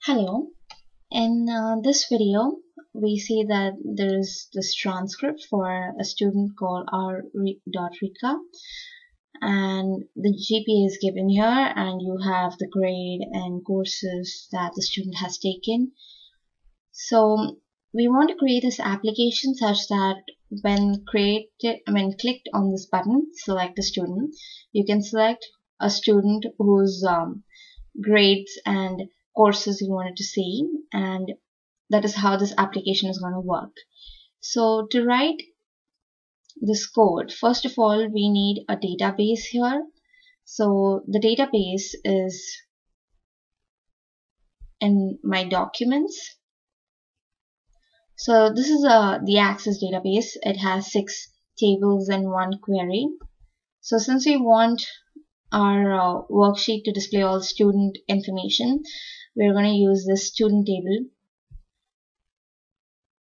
Hello, in this video we see that there is this transcript for a student called R.Rika, and the GPA is given here and you have the grade and courses that the student has taken. So we want to create this application such that when clicked on this button, select a student, you can select a student whose grades and courses you wanted to see, and that is how this application is going to work. So to write this code, first of all we need a database here. So the database is in my documents. So this is the Access database. It has 6 tables and 1 query. So since we want our worksheet to display all student information, we're going to use this student table.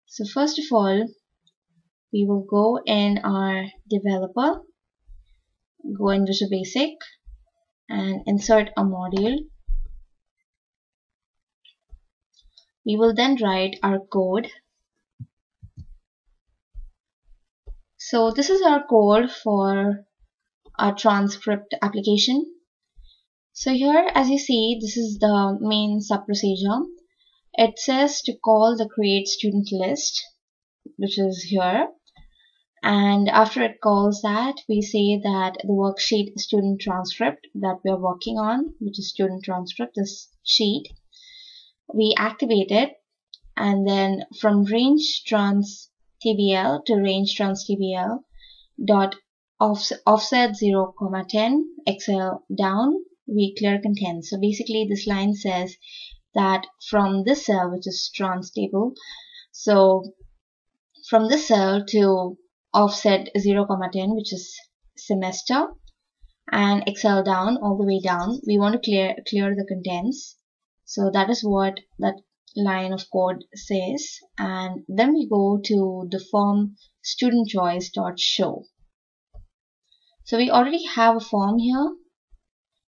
So first of all, we will go in our developer, go in Visual Basic and insert a module. We will then write our code. So this is our code for our transcript application. So here, as you see, this is the main sub procedure. It says to call the create student list, which is here, and after it calls that, we say that the worksheet student transcript that we are working on, which is student transcript, this sheet, we activate it, and then from range trans tbl to range trans tbl dot offset 0,10 xl down, we clear content. So basically this line says that from this cell, which is trans table, so from this cell to offset 0,10, which is semester, and xl down, all the way down, we want to clear the contents. So that is what that line of code says. And then we go to the form student choice dot show. So we already have a form here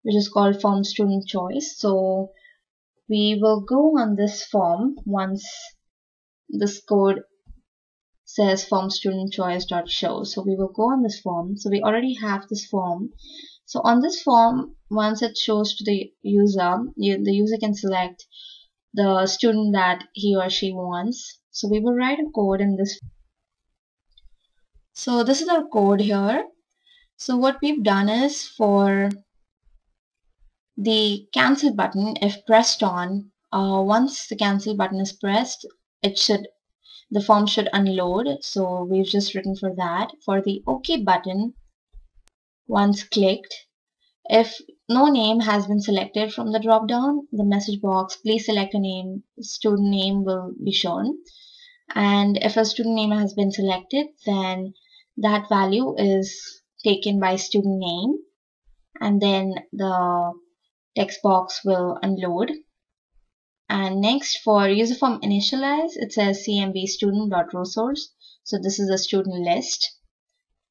which is called form student choice. So we will go on this form once this code says form student choice dot show. So we will go on this form. So we already have this form. So on this form, once it shows to the user, the user can select the student that he or she wants. So we will write a code in this. So this is our code here. So what we've done is, for the cancel button, if pressed on, once the cancel button is pressed, the form should unload. So we've just written for that. For the OK button, once clicked, if no name has been selected from the drop down, the message box please select a name, student name will be shown. And if a student name has been selected, then that value is taken by student name, and then the text box will unload. And next, for user form initialize, it says cmb student.row source. So this is a student list.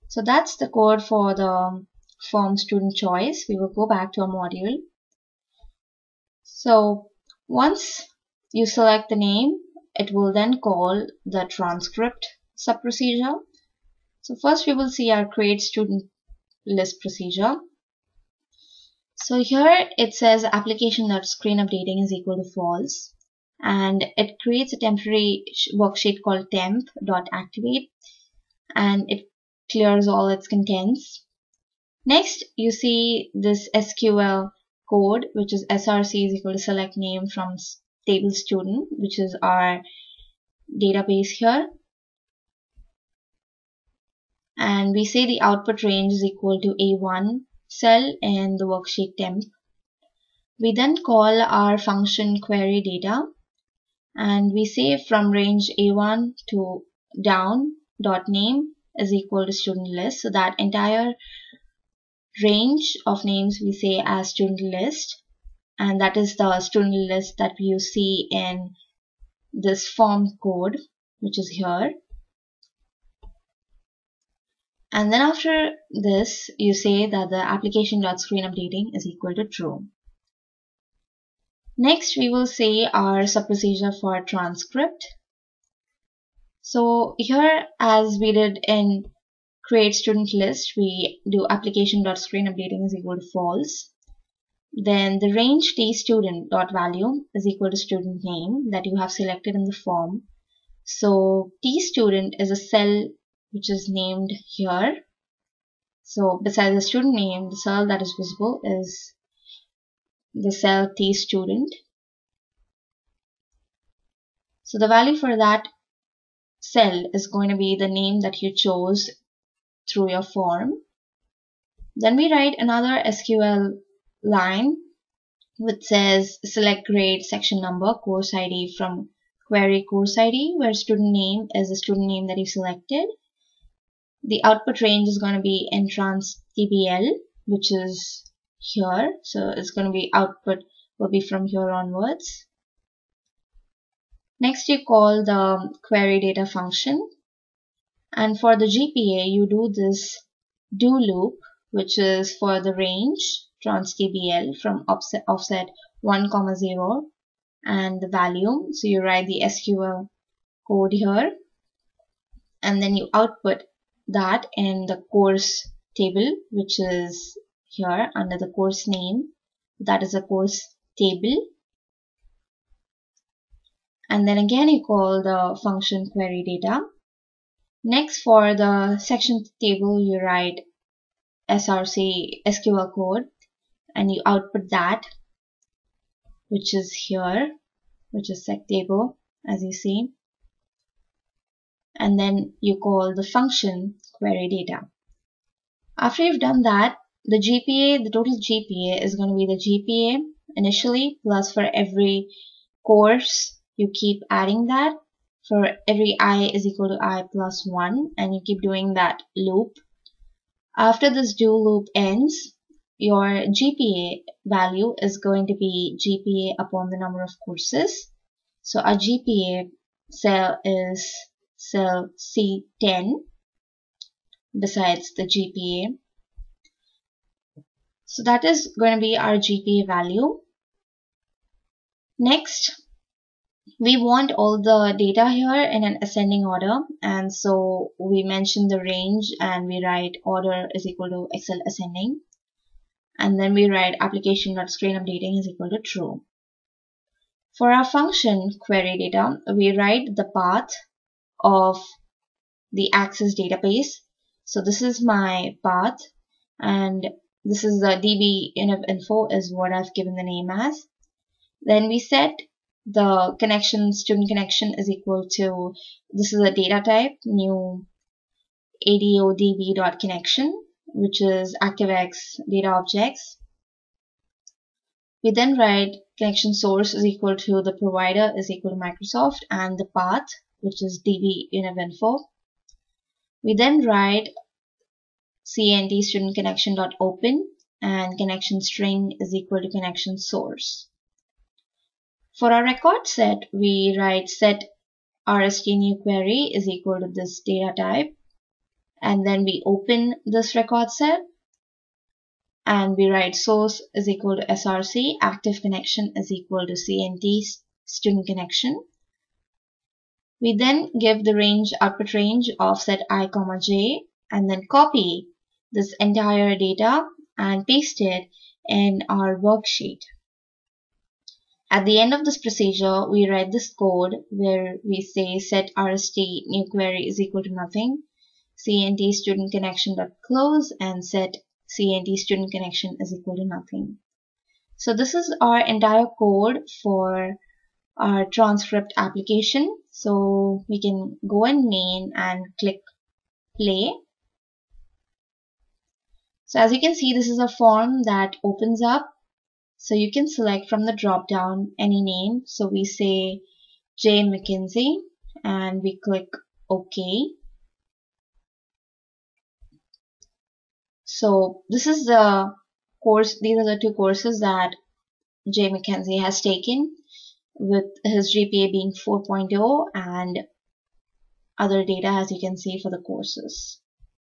So that's the code for the form student choice. We will go back to our module. So once you select the name, it will then call the transcript sub procedure. So first we will see our create student list procedure. So here it says application.screen updating is equal to false, and it creates a temporary worksheet called temp.activate, and it clears all its contents. Next, you see this SQL code, which is src is equal to select name from table student, which is our database here. And we say the output range is equal to A1 cell in the worksheet temp. We then call our function query data, and we say from range A1 to down dot name is equal to student list. So that entire range of names we say as student list, and that is the student list that you see in this form code, which is here. And then after this, you say that the application.screen updating is equal to true. Next, we will say our sub-procedure for transcript. So here, as we did in create student list, we do application.screenUpdating is equal to false. Then the range tStudent.value is equal to student name that you have selected in the form. So tStudent is a cell which is named here. So besides the student name, the cell that is visible is the cell tStudent. So the value for that cell is going to be the name that you chose through your form. Then we write another SQL line which says select grade, section number, course ID from query course ID, where student name is the student name that you selected. The output range is going to be entrance TBL, which is here. So it's going to be output will be from here onwards. Next, you call the query data function. And for the GPA, you do this do loop, which is for the range trans TBL from offset 1, 0 and the value. So you write the SQL code here, and then you output that in the course table, which is here under the course name. That is a course table. And then again you call the function query data. Next, for the section table, you write src SQL code and you output that, which is here, which is sec table, as you see. And then you call the function query data. After you've done that, the GPA, the total GPA is going to be the GPA initially, plus for every course you keep adding that. For every I is equal to I plus 1, and you keep doing that loop. After this do loop ends, your GPA value is going to be GPA upon the number of courses. So our GPA cell is cell C10 besides the GPA. So that is going to be our GPA value. Next, we want all the data here in an ascending order, and so we mention the range and we write order is equal to Excel ascending, and then we write application.screenUpdating is equal to true. For our function query data, we write the path of the Access database. So this is my path, and this is the db.info is what I've given the name as. Then we set the connection, student connection is equal to, this is a data type, new adodb.connection, which is ActiveX data objects. We then write connection source is equal to the provider is equal to Microsoft and the path, which is db.info. We then write cnt student connection.open and connection string is equal to connection source. For our record set, we write set rst new query is equal to this data type, and then we open this record set and we write source is equal to src, active connection is equal to cnt student connection. We then give the range output range of set I, j, and then copy this entire data and paste it in our worksheet. At the end of this procedure, we write this code where we say set rst new query is equal to nothing, cnt student connection dot close, and set cnt student connection is equal to nothing. So this is our entire code for our transcript application. So we can go in main and click play. So as you can see, this is a form that opens up. So you can select from the drop down any name. So we say J McKinsey and we click OK. So this is the course, these are the two courses that J McKinsey has taken, with his GPA being 4.0 and other data as you can see for the courses.